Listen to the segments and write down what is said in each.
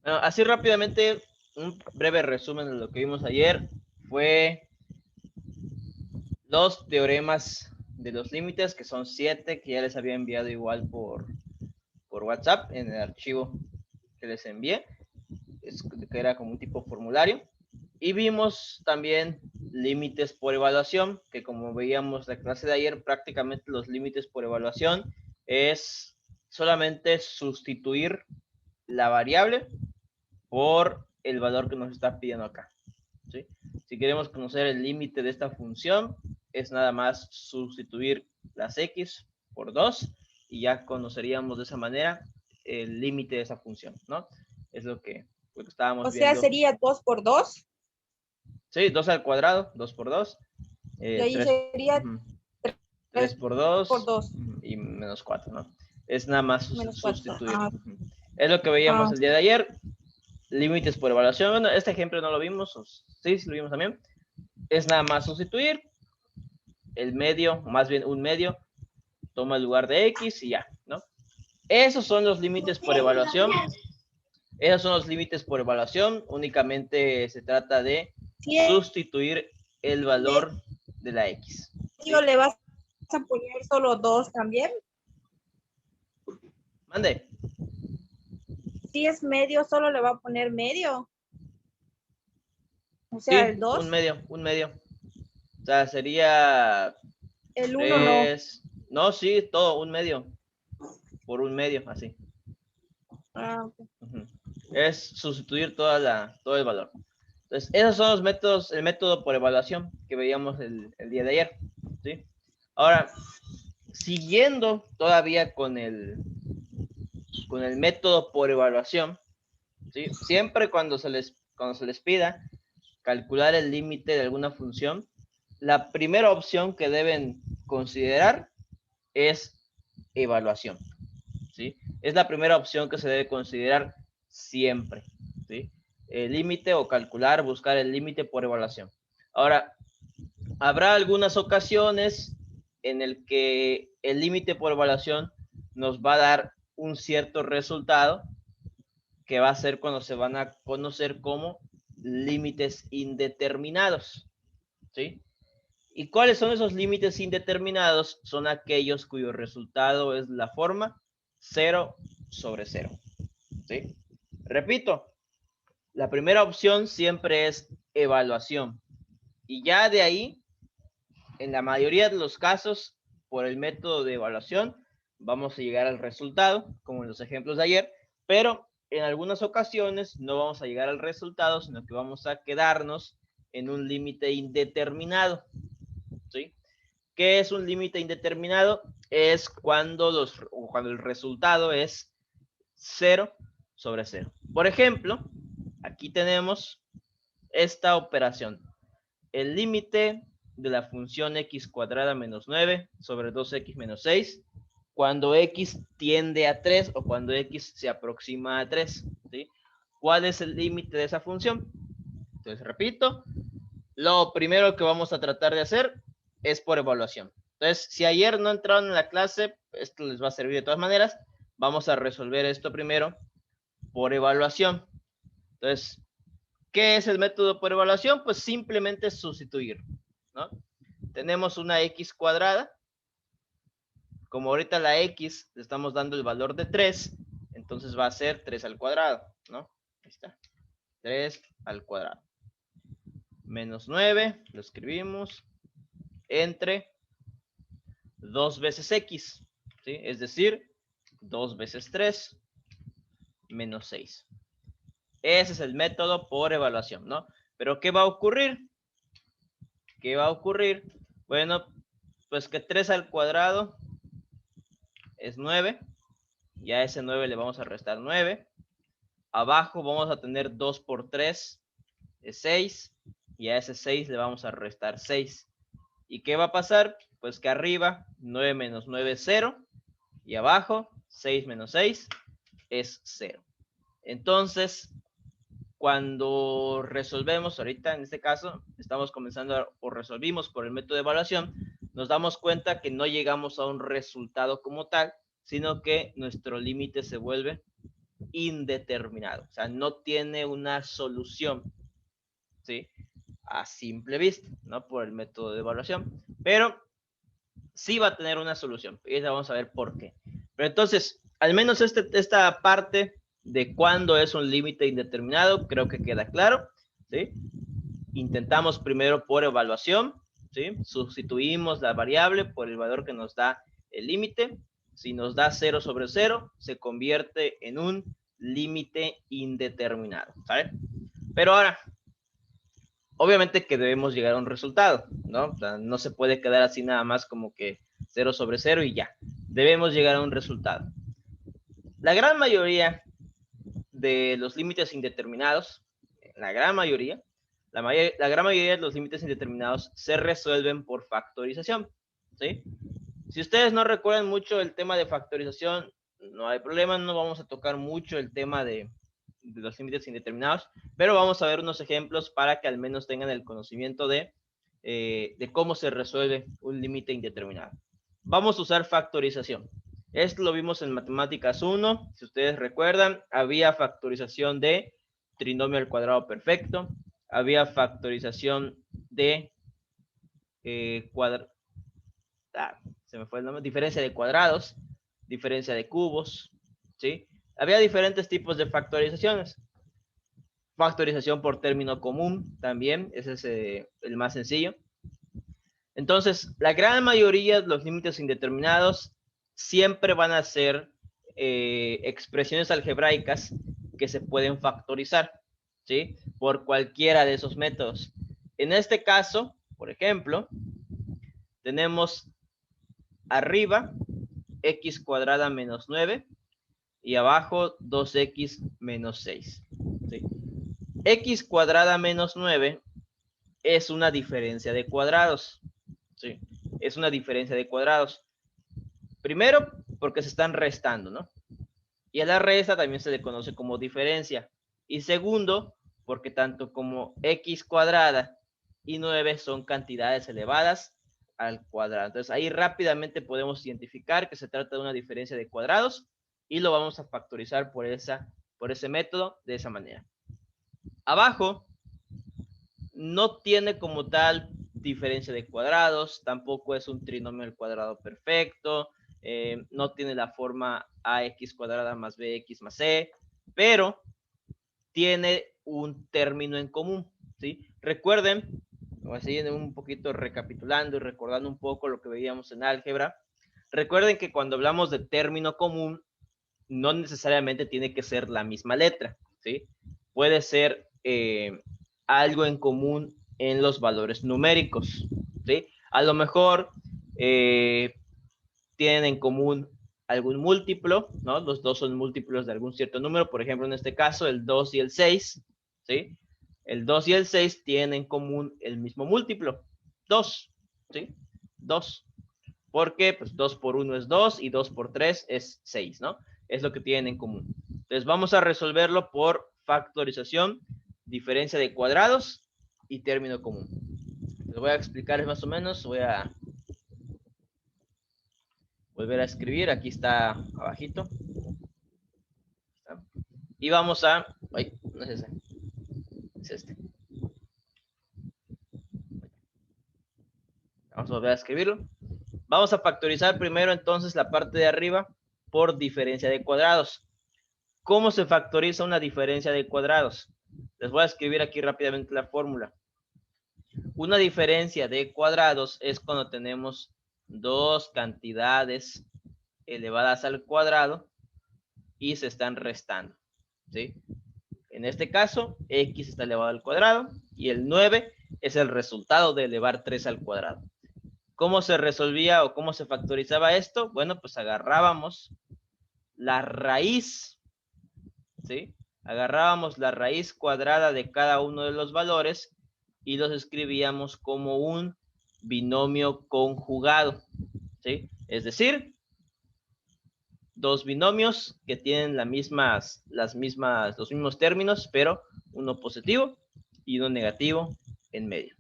Bueno, así rápidamente, un breve resumen de lo que vimos ayer fue los teoremas de los límites, que son 7, que ya les había enviado igual por WhatsApp en el archivo que les envié, que era como un tipo formulario. Y vimos también límites por evaluación, que como veíamos la clase de ayer, prácticamente los límites por evaluación es solamente sustituir la variable por el valor que nos está pidiendo acá, ¿sí? Si queremos conocer el límite de esta función, es nada más sustituir las x por 2 y ya conoceríamos de esa manera el límite de esa función, ¿no? Es lo que estábamos O sea, viendo. sería 2 por 2. Sí, 2 al cuadrado, 2 por 2, Y ahí 3, sería 3 3 por por 2 2 y menos 4, ¿no? Es nada más menos 4. sustituir. Es lo que veíamos el día de ayer. Límites por evaluación. Bueno, este ejemplo no lo vimos, sí, sí lo vimos también. Es nada más sustituir el medio, o más bien un medio, toma el lugar de x y ya, ¿no? Esos son los límites por evaluación. Esos son los límites por evaluación. Únicamente se trata de sustituir el valor de la x. ¿Sí? ¿Le vas a poner solo 2 también? Mande. Si es medio, solo le va a poner medio. O sea, Sí, el 2. un medio. O sea, sería El 1 no. 3. No, sí, todo, un medio. Por un medio, así. Okay. Es sustituir todo el valor. Entonces, esos son los métodos, el método por evaluación que veíamos el día de ayer, ¿sí? Ahora, siguiendo todavía con el método por evaluación, ¿sí? Siempre cuando se les pida calcular el límite de alguna función, la primera opción que deben considerar es evaluación, ¿sí? Es la primera opción que se debe considerar siempre, ¿sí? El límite o calcular, buscar el límite por evaluación. Ahora, habrá algunas ocasiones en el que el límite por evaluación nos va a dar un cierto resultado que va a ser cuando se van a conocer como límites indeterminados, ¿sí? ¿Y cuáles son esos límites indeterminados? Son aquellos cuyo resultado es la forma 0 sobre 0, ¿sí? Repito, la primera opción siempre es evaluación. Y ya de ahí, en la mayoría de los casos, por el método de evaluación, vamos a llegar al resultado, como en los ejemplos de ayer, pero en algunas ocasiones no vamos a llegar al resultado, sino que vamos a quedarnos en un límite indeterminado, ¿sí? ¿Qué es un límite indeterminado? Es cuando el resultado es 0 sobre 0. Por ejemplo, aquí tenemos esta operación. El límite de la función x cuadrada menos 9 sobre 2x menos 6 cuando x tiende a 3 o cuando x se aproxima a 3, ¿sí? ¿Cuál es el límite de esa función? Entonces, repito, lo primero que vamos a tratar de hacer es por evaluación. Entonces, si ayer no entraron en la clase, esto les va a servir de todas maneras. Vamos a resolver esto primero por evaluación. Entonces, ¿qué es el método por evaluación? Pues simplemente sustituir, ¿no? Tenemos una x cuadrada. Como ahorita la x le estamos dando el valor de 3, entonces va a ser 3 al cuadrado, ¿no? Ahí está. 3 al cuadrado. Menos 9, lo escribimos, entre 2 veces x, ¿sí? Es decir, 2 veces 3 menos 6. Ese es el método por evaluación, ¿no? Pero ¿qué va a ocurrir? ¿Qué va a ocurrir? Bueno, pues que 3 al cuadrado es 9. Y a ese 9 le vamos a restar 9. Abajo vamos a tener 2 por 3 es 6. Y a ese 6 le vamos a restar 6. ¿Y qué va a pasar? Pues que arriba 9 menos 9 es 0. Y abajo 6 menos 6 es 0. Entonces, cuando resolvemos, ahorita en este caso, estamos comenzando o resolvimos por el método de evaluación, nos damos cuenta que no llegamos a un resultado como tal, sino que nuestro límite se vuelve indeterminado, o sea, no tiene una solución, ¿sí? A simple vista, ¿no? Por el método de evaluación, pero sí va a tener una solución, y ya vamos a ver por qué. Pero entonces, al menos esta parte de cuándo es un límite indeterminado, creo que queda claro, ¿sí? Intentamos primero por evaluación, ¿sí? Sustituimos la variable por el valor que nos da el límite. Si nos da 0 sobre 0, se convierte en un límite indeterminado, ¿sabes? Pero ahora, obviamente que debemos llegar a un resultado, ¿no? O sea, no se puede quedar así nada más como que 0 sobre 0 y ya. Debemos llegar a un resultado. La gran mayoría de los límites indeterminados, la gran mayoría de los límites indeterminados se resuelven por factorización, ¿sí? Si ustedes no recuerdan mucho el tema de factorización, no hay problema, no vamos a tocar mucho el tema de los límites indeterminados, pero vamos a ver unos ejemplos para que al menos tengan el conocimiento de cómo se resuelve un límite indeterminado. Vamos a usar factorización. Esto lo vimos en Matemáticas 1. Si ustedes recuerdan, había factorización de trinomio al cuadrado perfecto, había factorización de se me fue el nombre, diferencia de cuadrados, diferencia de cubos, ¿sí? Había diferentes tipos de factorizaciones. Factorización por término común también, ese es el más sencillo. Entonces, la gran mayoría de los límites indeterminados siempre van a ser expresiones algebraicas que se pueden factorizar, ¿sí? Por cualquiera de esos métodos. En este caso, por ejemplo, tenemos arriba x cuadrada menos 9 y abajo 2x menos 6. ¿Sí? X cuadrada menos 9 es una diferencia de cuadrados. ¿Sí? Es una diferencia de cuadrados. Primero, porque se están restando, ¿no? Y a la resta también se le conoce como diferencia. Y segundo, porque tanto como x cuadrada y 9 son cantidades elevadas al cuadrado. Entonces ahí rápidamente podemos identificar que se trata de una diferencia de cuadrados y lo vamos a factorizar por ese método de esa manera. Abajo no tiene como tal diferencia de cuadrados, tampoco es un trinomio al cuadrado perfecto, no tiene la forma ax cuadrada más bx más c, pero tiene un término en común, ¿sí? Recuerden, así un poquito recapitulando y recordando un poco lo que veíamos en álgebra, recuerden que cuando hablamos de término común, no necesariamente tiene que ser la misma letra, ¿sí? Puede ser algo en común en los valores numéricos, ¿sí? A lo mejor tienen en común algún múltiplo, ¿no? Los dos son múltiplos de algún cierto número, por ejemplo, en este caso, el 2 y el 6, ¿sí? El 2 y el 6 tienen en común el mismo múltiplo, 2, ¿sí? 2. Porque pues 2 por 1 es 2 y 2 por 3 es 6, ¿no? Es lo que tienen en común. Entonces vamos a resolverlo por factorización, diferencia de cuadrados y término común. Les voy a explicar más o menos, voy a volver a escribir, aquí está abajito. Y vamos a, ay, no es ese, es este. Vamos a volver a escribirlo. Vamos a factorizar primero entonces la parte de arriba por diferencia de cuadrados. ¿Cómo se factoriza una diferencia de cuadrados? Les voy a escribir aquí rápidamente la fórmula. Una diferencia de cuadrados es cuando tenemos dos cantidades elevadas al cuadrado y se están restando, ¿sí? En este caso, x está elevado al cuadrado y el 9 es el resultado de elevar 3 al cuadrado. ¿Cómo se resolvía o cómo se factorizaba esto? Bueno, pues agarrábamos la raíz, ¿sí? Agarrábamos la raíz cuadrada de cada uno de los valores y los escribíamos como un binomio conjugado, ¿sí? Es decir, dos binomios que tienen los mismos términos, pero uno positivo y uno negativo en medio,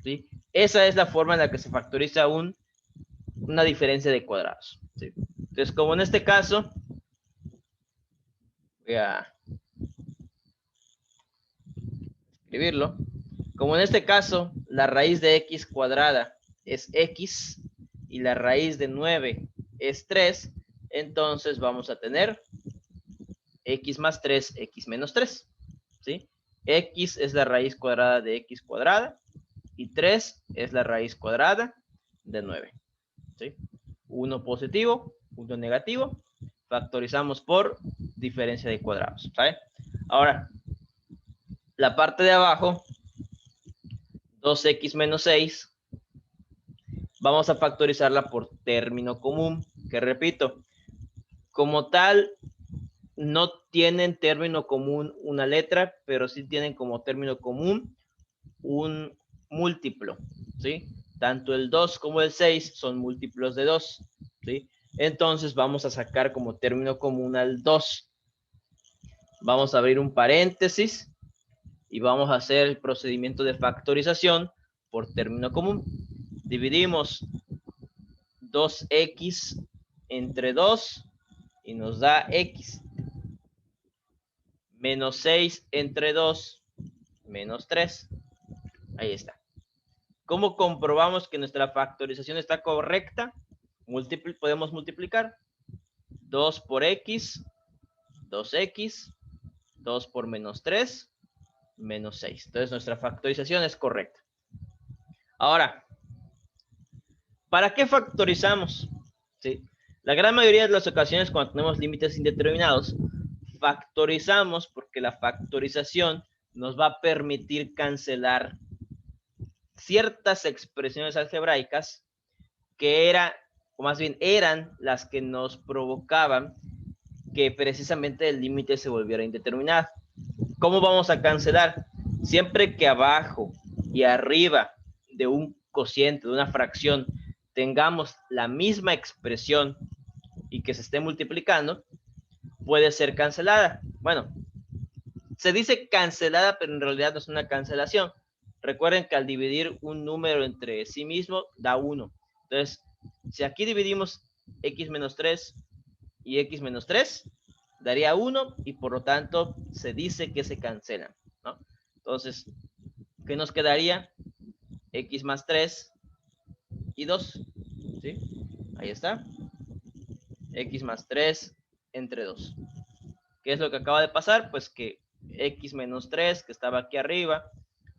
¿sí? Esa es la forma en la que se factoriza una diferencia de cuadrados, ¿sí? Entonces, como en este caso, voy que a escribirlo. Como en este caso, la raíz de x cuadrada es x y la raíz de 9 es 3, entonces vamos a tener x más 3, x menos 3, ¿sí? X es la raíz cuadrada de x cuadrada y 3 es la raíz cuadrada de 9, ¿sí? Uno positivo, uno negativo, factorizamos por diferencia de cuadrados, ¿sabes? Ahora, la parte de abajo, 2x menos 6, vamos a factorizarla por término común, que repito, como tal, no tienen término común una letra, pero sí tienen como término común un múltiplo, ¿sí? Tanto el 2 como el 6 son múltiplos de 2, ¿sí? Entonces vamos a sacar como término común al 2. Vamos a abrir un paréntesis y vamos a hacer el procedimiento de factorización por término común. Dividimos 2x entre 2 y nos da x. Menos 6 entre 2, menos 3. Ahí está. ¿Cómo comprobamos que nuestra factorización está correcta? Podemos multiplicar 2 por x, 2x, 2 por menos 3, menos 6. Entonces nuestra factorización es correcta. Ahora, ¿para qué factorizamos? ¿Sí? La gran mayoría de las ocasiones cuando tenemos límites indeterminados, factorizamos porque la factorización nos va a permitir cancelar ciertas expresiones algebraicas que o más bien eran las que nos provocaban que precisamente el límite se volviera indeterminado. ¿Cómo vamos a cancelar? Siempre que abajo y arriba de un cociente, de una fracción, tengamos la misma expresión y que se esté multiplicando, puede ser cancelada. Bueno, se dice cancelada, pero en realidad no es una cancelación. Recuerden que al dividir un número entre sí mismo, da 1. Entonces, si aquí dividimos x menos 3 y x menos 3, daría 1 y por lo tanto se dice que se cancelan, ¿no? Entonces, ¿qué nos quedaría? X más 3 y 2, ¿sí? Ahí está. X más 3 entre 2. ¿Qué es lo que acaba de pasar? Pues que x menos 3, que estaba aquí arriba,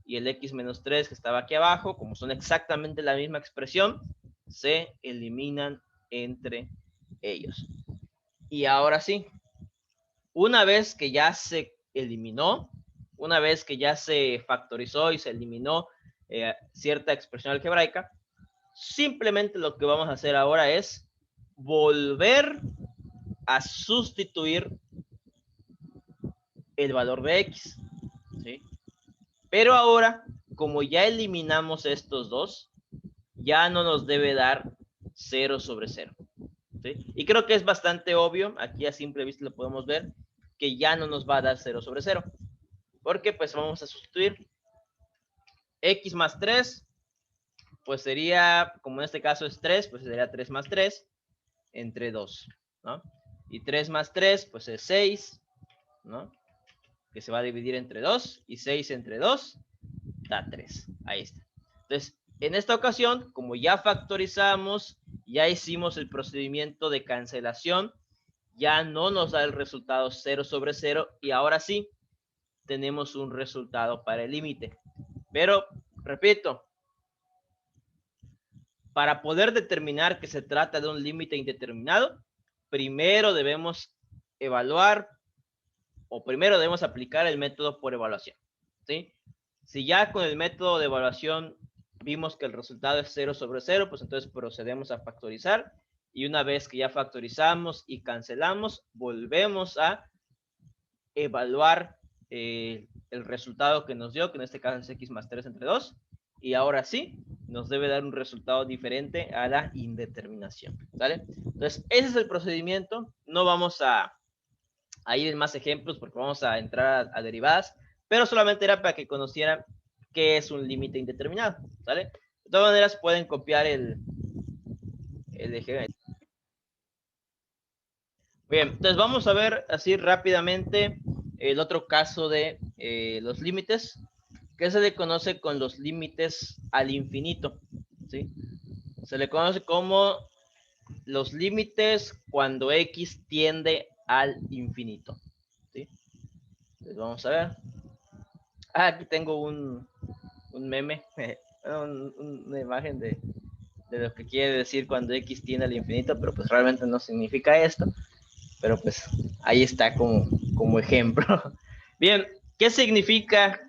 y el x menos 3, que estaba aquí abajo, como son exactamente la misma expresión, se eliminan entre ellos. Y ahora sí, una vez que ya se eliminó, una vez que ya se factorizó y se eliminó cierta expresión algebraica, simplemente lo que vamos a hacer ahora es volver a sustituir el valor de x, ¿sí? Pero ahora, como ya eliminamos estos dos, ya no nos debe dar 0 sobre 0, ¿sí? Y creo que es bastante obvio, aquí a simple vista lo podemos ver, que ya no nos va a dar 0 sobre 0, porque pues vamos a sustituir x más 3, pues sería, como en este caso es 3, pues sería 3 más 3 entre 2, ¿no? Y 3 más 3, pues es 6, ¿no? Que se va a dividir entre 2, y 6 entre 2 da 3. Ahí está. Entonces, en esta ocasión, como ya factorizamos, ya hicimos el procedimiento de cancelación, ya no nos da el resultado 0 sobre 0, y ahora sí, tenemos un resultado para el límite. Pero, repito, para poder determinar que se trata de un límite indeterminado, primero debemos evaluar o primero debemos aplicar el método por evaluación, ¿sí? Si ya con el método de evaluación vimos que el resultado es 0 sobre 0, pues entonces procedemos a factorizar, y una vez que ya factorizamos y cancelamos, volvemos a evaluar el resultado que nos dio, que en este caso es x más 3 entre 2, y ahora sí, nos debe dar un resultado diferente a la indeterminación, ¿vale? Entonces, ese es el procedimiento. No vamos a ir en más ejemplos porque vamos a entrar a derivadas, pero solamente era para que conocieran qué es un límite indeterminado, ¿vale? De todas maneras, pueden copiar el ejemplo. Bien, entonces vamos a ver así rápidamente el otro caso de los límites, que se le conoce con los límites al infinito, ¿sí? Se le conoce como los límites cuando x tiende al infinito, ¿sí? Entonces vamos a ver. Aquí tengo un meme, una imagen de lo que quiere decir cuando x tiende al infinito, pero pues realmente no significa esto. Pero pues ahí está como ejemplo. Bien, ¿qué significa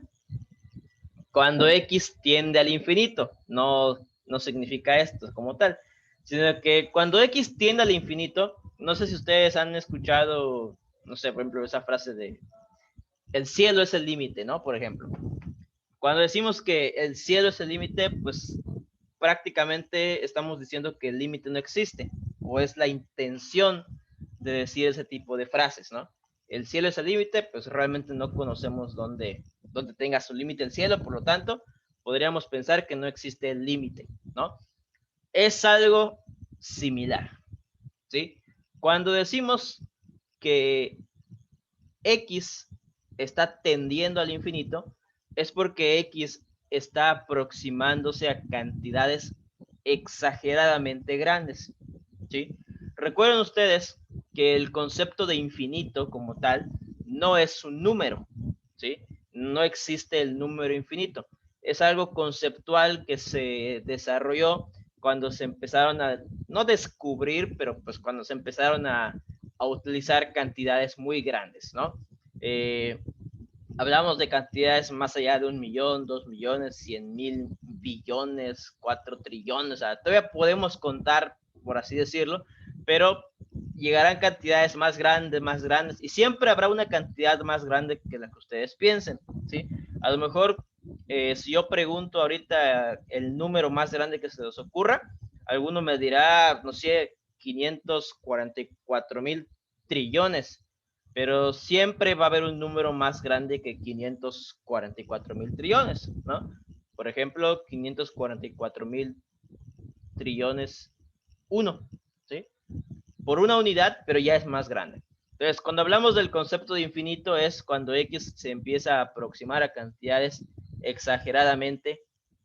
cuando x tiende al infinito? No significa esto como tal, sino que cuando x tiende al infinito, no sé si ustedes han escuchado, no sé, por ejemplo, esa frase de el cielo es el límite, ¿no? Por ejemplo, cuando decimos que el cielo es el límite, pues prácticamente estamos diciendo que el límite no existe, o es la intención de decir ese tipo de frases, ¿no? El cielo es el límite, pues realmente no conocemos dónde tenga su límite el cielo, por lo tanto, podríamos pensar que no existe el límite, ¿no? Es algo similar, ¿sí? Cuando decimos que x está tendiendo al infinito, es porque x está aproximándose a cantidades exageradamente grandes, ¿sí? Recuerden ustedes que el concepto de infinito como tal no es un número, ¿sí? No existe el número infinito. Es algo conceptual que se desarrolló cuando se empezaron a, no descubrir, pero pues cuando se empezaron a utilizar cantidades muy grandes, ¿no? Eh, Hablamos de cantidades más allá de 1 millón, 2 millones, 100.000 billones, 4 trillones, o sea, todavía podemos contar, por así decirlo, pero llegarán cantidades más grandes, y siempre habrá una cantidad más grande que la que ustedes piensen, ¿sí? A lo mejor, si yo pregunto ahorita el número más grande que se les ocurra, alguno me dirá, no sé, 544.000 trillones, pero siempre va a haber un número más grande que 544.000 trillones, ¿no? Por ejemplo, 544.000 trillones 1, ¿sí? Por una unidad, pero ya es más grande. Entonces, cuando hablamos del concepto de infinito es cuando x se empieza a aproximar a cantidades exageradamente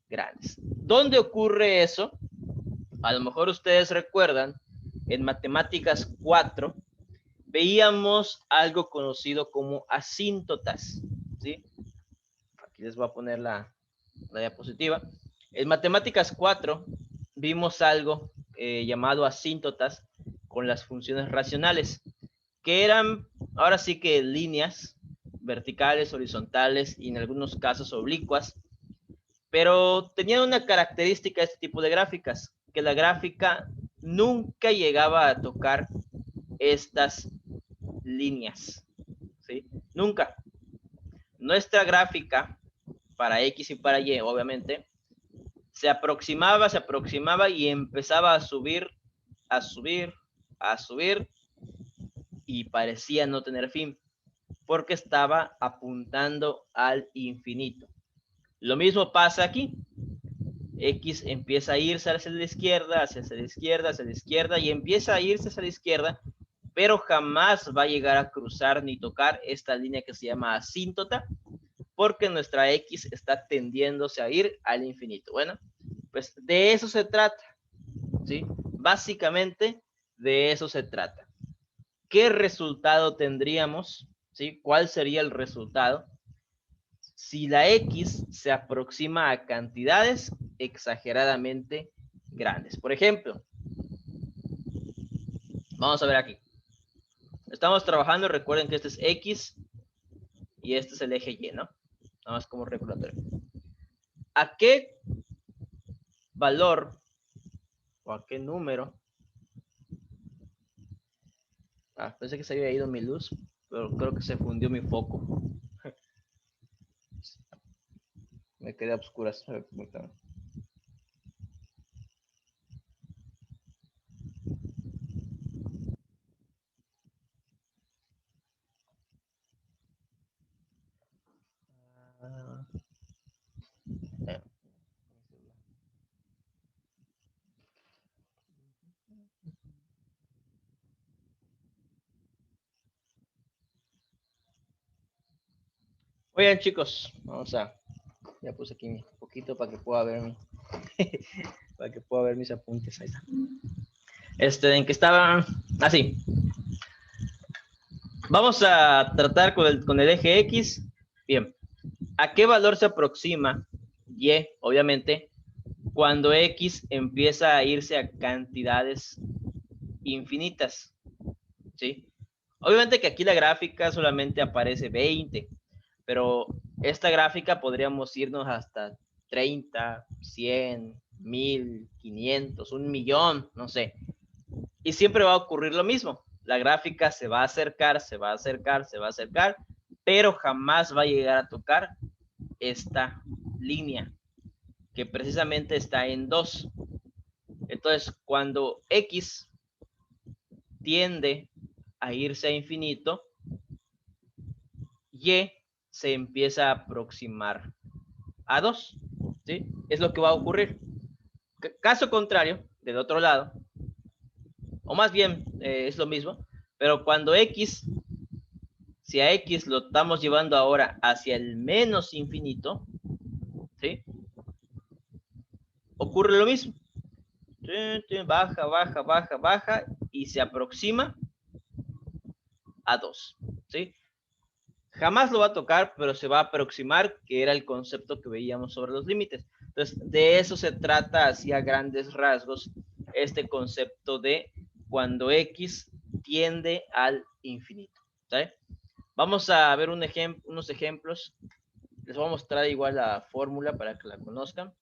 grandes. ¿Dónde ocurre eso? A lo mejor ustedes recuerdan, en matemáticas 4 veíamos algo conocido como asíntotas, ¿sí? Aquí les voy a poner la diapositiva. En matemáticas 4 vimos algo llamado asíntotas con las funciones racionales, que eran ahora sí que líneas verticales, horizontales y en algunos casos oblicuas, pero tenían una característica este tipo de gráficas, que la gráfica nunca llegaba a tocar estas líneas, ¿sí? Nunca. Nuestra gráfica para X y para Y, obviamente, se aproximaba y empezaba a subir, a subir, a subir y parecía no tener fin porque estaba apuntando al infinito. Lo mismo pasa aquí. X empieza a irse hacia la izquierda, hacia la izquierda, hacia la izquierda y empieza a irse hacia la izquierda, pero jamás va a llegar a cruzar ni tocar esta línea que se llama asíntota, porque nuestra X está tendiéndose a ir al infinito. Bueno, pues de eso se trata, ¿sí? Básicamente de eso se trata. ¿Qué resultado tendríamos? ¿Sí? ¿Cuál sería el resultado si la X se aproxima a cantidades exageradamente grandes? Por ejemplo, vamos a ver aquí. Estamos trabajando, recuerden que este es X y este es el eje Y, ¿no? Nada más como recordatorio. ¿A qué valor o a qué número? Pensé que se había ido mi luz, pero creo que se fundió mi foco. Me quedé a oscuras. Oigan, chicos, ya puse aquí un poquito para que pueda ver para que pueda ver mis apuntes. Ahí está. ¿En que estaba? Así. Vamos a tratar con el eje X. Bien. ¿A qué valor se aproxima Y, obviamente, cuando X empieza a irse a cantidades infinitas? ¿Sí? Obviamente que aquí la gráfica solamente aparece 20, pero esta gráfica podríamos irnos hasta 30, 100, 1000, 500, 1.000.000, no sé. Y siempre va a ocurrir lo mismo. La gráfica se va a acercar, se va a acercar, se va a acercar, pero jamás va a llegar a tocar esta línea, que precisamente está en 2. Entonces, cuando X tiende a irse a infinito, Y se empieza a aproximar a 2. ¿Sí? Es lo que va a ocurrir. Caso contrario, del otro lado, o más bien es lo mismo, pero cuando X, si a X lo estamos llevando ahora hacia el menos infinito, ¿sí? Ocurre lo mismo. Baja, baja, baja, baja y se aproxima a 2. ¿Sí? Jamás lo va a tocar, pero se va a aproximar, que era el concepto que veíamos sobre los límites. Entonces, de eso se trata así a grandes rasgos este concepto de cuando X tiende al infinito. ¿Sí? Vamos a ver unos ejemplos. Les voy a mostrar igual la fórmula para que la conozcan.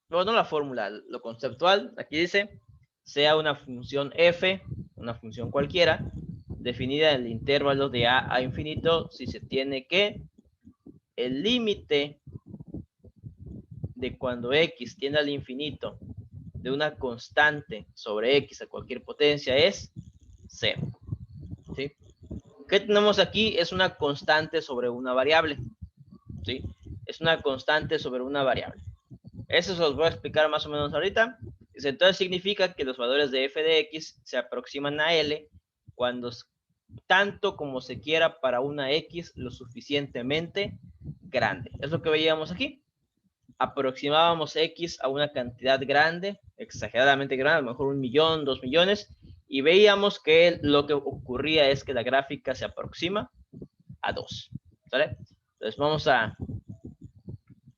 Bueno, no la fórmula, lo conceptual. Aquí dice, sea una función f, una función cualquiera, definida en el intervalo de a infinito, si se tiene que el límite de cuando x tiende al infinito de una constante sobre x a cualquier potencia es 0. ¿Sí? ¿Qué tenemos aquí? Es una constante sobre una variable. ¿Sí? Es una constante sobre una variable. Eso se los voy a explicar más o menos ahorita. Entonces significa que los valores de f de x se aproximan a L cuando tanto como se quiera para una x lo suficientemente grande. Es lo que veíamos aquí. Aproximábamos x a una cantidad grande, exageradamente grande, a lo mejor 1.000.000, 2.000.000, y veíamos que lo que ocurría es que la gráfica se aproxima a 2. ¿Sale? Entonces vamos a,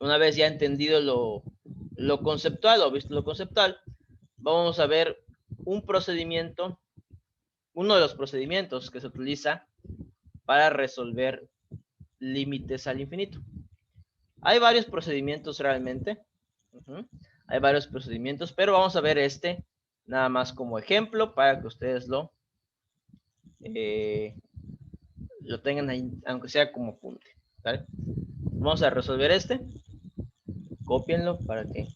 una vez ya entendido lo conceptual o visto lo conceptual, vamos a ver un procedimiento, uno de los procedimientos que se utiliza para resolver límites al infinito. Hay varios procedimientos realmente. Hay varios procedimientos, pero vamos a ver este nada más como ejemplo para que ustedes lo tengan ahí, aunque sea como apunte. ¿Vale? Vamos a resolver este. Cópienlo para que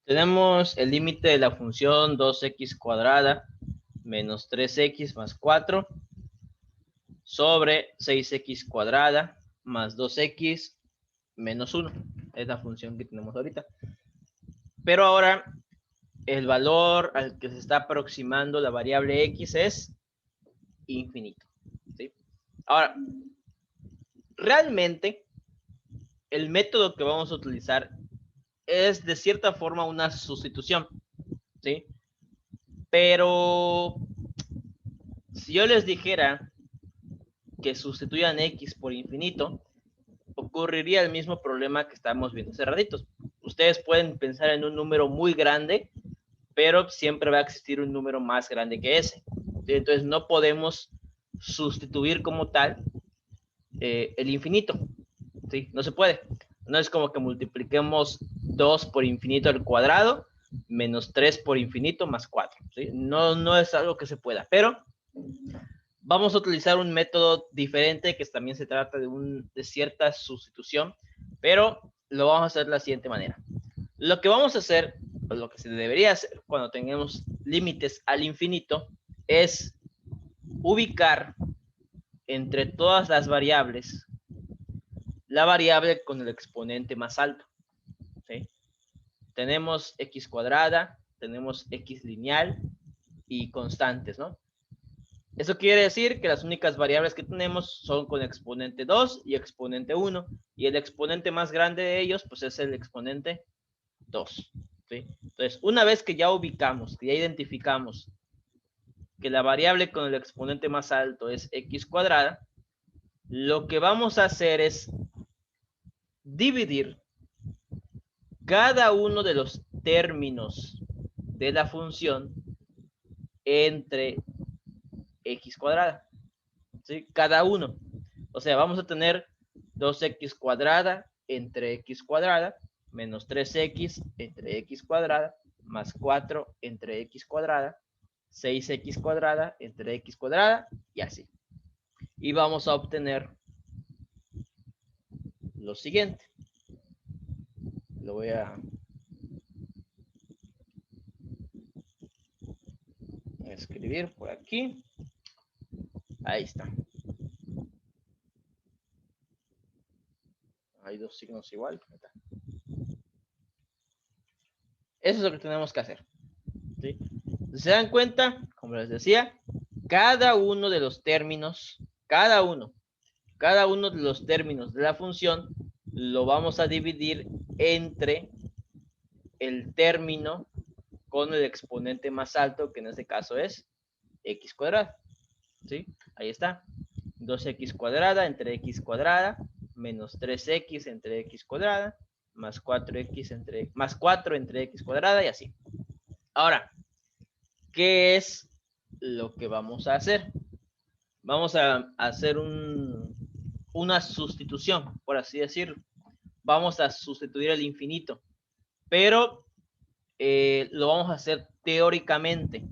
tenemos el límite de la función 2x cuadrada menos 3x más 4 sobre 6x cuadrada más 2x menos 1. Es la función que tenemos ahorita. Pero ahora el valor al que se está aproximando la variable x es infinito. ¿Sí? Ahora, realmente el método que vamos a utilizar es de cierta forma una sustitución. ¿Sí? Pero si yo les dijera que sustituyan x por infinito, ocurriría el mismo problema que estábamos viendo hace ratitos. Ustedes pueden pensar en un número muy grande, pero siempre va a existir un número más grande que ese. ¿Sí? Entonces no podemos sustituir como tal el infinito. ¿Sí? No se puede. No es como que multipliquemos 2 por infinito al cuadrado menos 3 por infinito más 4. ¿Sí? No es algo que se pueda, pero vamos a utilizar un método diferente que también se trata de cierta sustitución, pero lo vamos a hacer de la siguiente manera. Lo que vamos a hacer, o lo que se debería hacer cuando tengamos límites al infinito, es ubicar entre todas las variables la variable con el exponente más alto. ¿Sí? Tenemos x cuadrada, tenemos x lineal y constantes, ¿no? Eso quiere decir que las únicas variables que tenemos son con exponente 2 y exponente 1. Y el exponente más grande de ellos, pues es el exponente 2. ¿Sí? Entonces, una vez que ya ubicamos, que ya identificamos que la variable con el exponente más alto es x cuadrada, lo que vamos a hacer es dividir cada uno de los términos de la función entre x cuadrada. ¿Sí? Cada uno. O sea, vamos a tener 2x cuadrada entre x cuadrada menos 3x entre x cuadrada más 4 entre x cuadrada, 6x cuadrada entre x cuadrada y así. Y vamos a obtener lo siguiente. Lo voy a escribir por aquí. Ahí está. Hay dos signos igual. Eso es lo que tenemos que hacer. ¿Sí? ¿Se dan cuenta? Como les decía, cada uno de los términos, cada uno de los términos de la función lo vamos a dividir entre el término con el exponente más alto, que en este caso es x cuadrada. ¿Sí? Ahí está. 2x cuadrada entre x cuadrada menos 3x entre x cuadrada más 4x entre más 4 entre x cuadrada y así. Ahora, ¿qué es lo que vamos a hacer? Vamos a hacer una sustitución, por así decirlo. Vamos a sustituir el infinito, pero lo vamos a hacer teóricamente,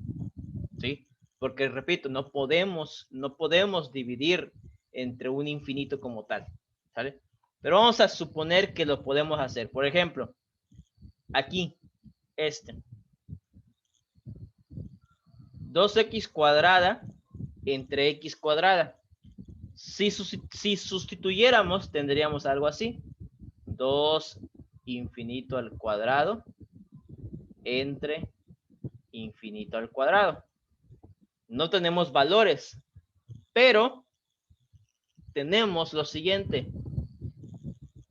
¿sí? Porque repito, no podemos dividir entre un infinito como tal, ¿sale? Pero vamos a suponer que lo podemos hacer. Por ejemplo, aquí, 2x cuadrada entre x cuadrada. Si sustituyéramos, tendríamos algo así. 2 infinito al cuadrado entre infinito al cuadrado. No tenemos valores, pero tenemos lo siguiente.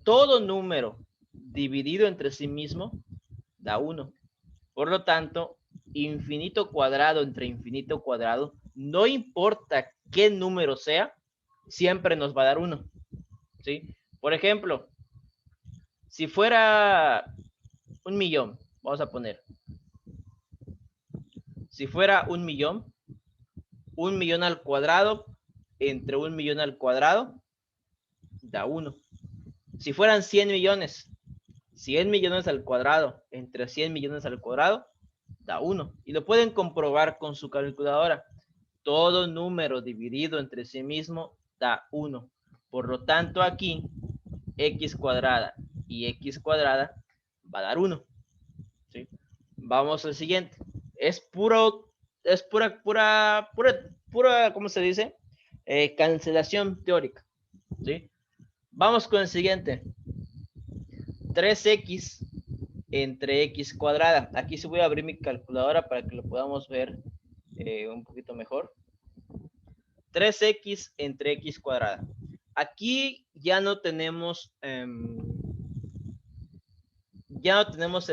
Todo número dividido entre sí mismo da 1. Por lo tanto, infinito cuadrado entre infinito cuadrado, no importa qué número sea, siempre nos va a dar 1. ¿Sí? Por ejemplo, si fuera 1.000.000, vamos a poner. Si fuera 1.000.000, 1.000.000 al cuadrado entre 1.000.000 al cuadrado da 1. Si fueran 100 millones, 100 millones al cuadrado entre 100 millones al cuadrado da 1. Y lo pueden comprobar con su calculadora. Todo número dividido entre sí mismo da 1. Por lo tanto, aquí x cuadrada y x cuadrada va a dar 1. ¿Sí? Vamos al siguiente. Es pura, ¿cómo se dice? Cancelación teórica. ¿Sí? Vamos con el siguiente. 3x entre x cuadrada. Aquí sí voy a abrir mi calculadora para que lo podamos ver un poquito mejor. 3x entre x cuadrada. Aquí ya no tenemos el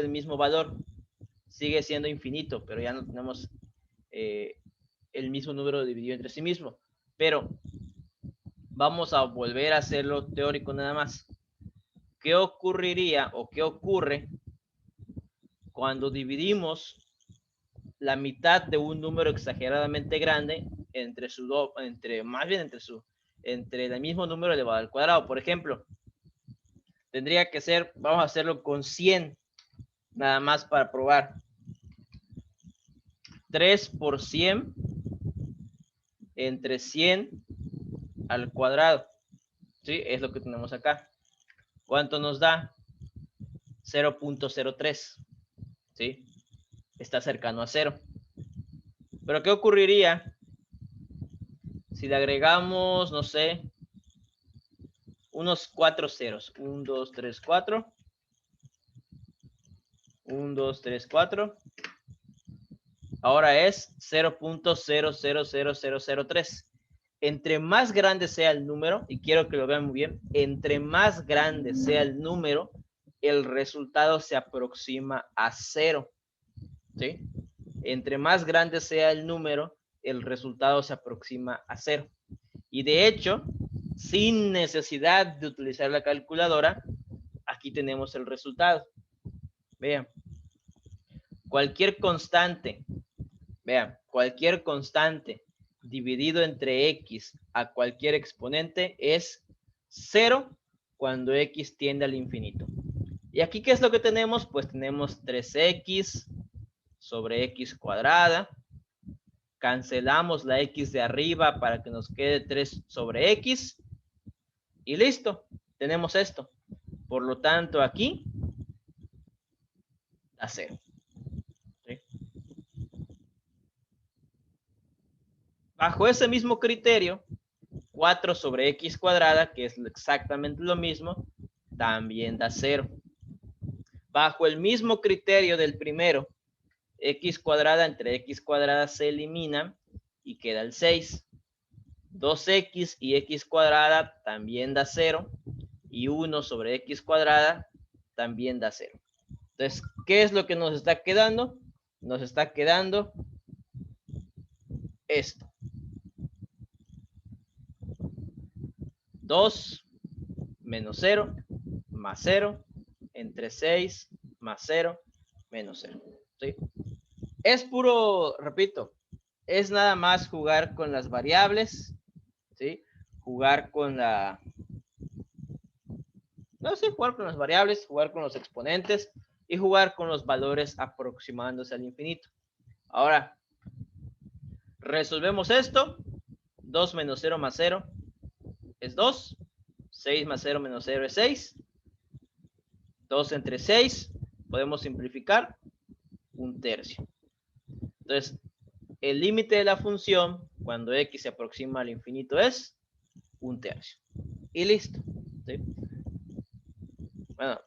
mismo valor. Sigue siendo infinito, pero ya no tenemos el mismo número dividido entre sí mismo. Pero vamos a volver a hacerlo teórico nada más. ¿Qué ocurriría o qué ocurre cuando dividimos la mitad de un número exageradamente grande entre el mismo número elevado al cuadrado? Por ejemplo, tendría que ser, vamos a hacerlo con 100, nada más para probar. 3 por 100 entre 100 al cuadrado. ¿Sí? Es lo que tenemos acá. ¿Cuánto nos da? 0.03. ¿Sí? Está cercano a 0. Pero ¿qué ocurriría si le agregamos, no sé, unos 4 ceros? 1, 2, 3, 4. 1, 2, 3, 4. ahora es 0.000003. Entre más grande sea el número, y quiero que lo vean muy bien, entre más grande sea el número, el resultado se aproxima a 0. ¿Sí? Entre más grande sea el número, el resultado se aproxima a 0. Y de hecho, sin necesidad de utilizar la calculadora, aquí tenemos el resultado. Vean, cualquier constante, cualquier constante dividido entre x a cualquier exponente es 0 cuando x tiende al infinito. Y aquí, ¿qué es lo que tenemos? Pues tenemos 3x sobre x cuadrada. Cancelamos la x de arriba para que nos quede 3 sobre x. Y listo, tenemos esto. Por lo tanto, aquí da 0. ¿Sí? Bajo ese mismo criterio, 4 sobre x cuadrada, que es exactamente lo mismo, también da 0. Bajo el mismo criterio del primero, x cuadrada entre x cuadrada se elimina y queda el 6. 2x y x cuadrada también da 0. Y 1 sobre x cuadrada también da 0. Entonces, ¿qué es lo que nos está quedando? Nos está quedando esto. 2 menos 0 más 0 entre 6 más 0 menos 0. ¿Sí? Es puro, repito, es nada más jugar con las variables, ¿sí? Jugar con la... No sé, jugar con las variables, jugar con los exponentes y jugar con los valores aproximándose al infinito. Ahora, resolvemos esto. 2 menos 0 más 0 es 2. 6 más 0 menos 0 es 6. 2 entre 6, podemos simplificar, 1/3. Entonces, el límite de la función cuando x se aproxima al infinito es 1/3. Y listo. ¿Sí? Bueno,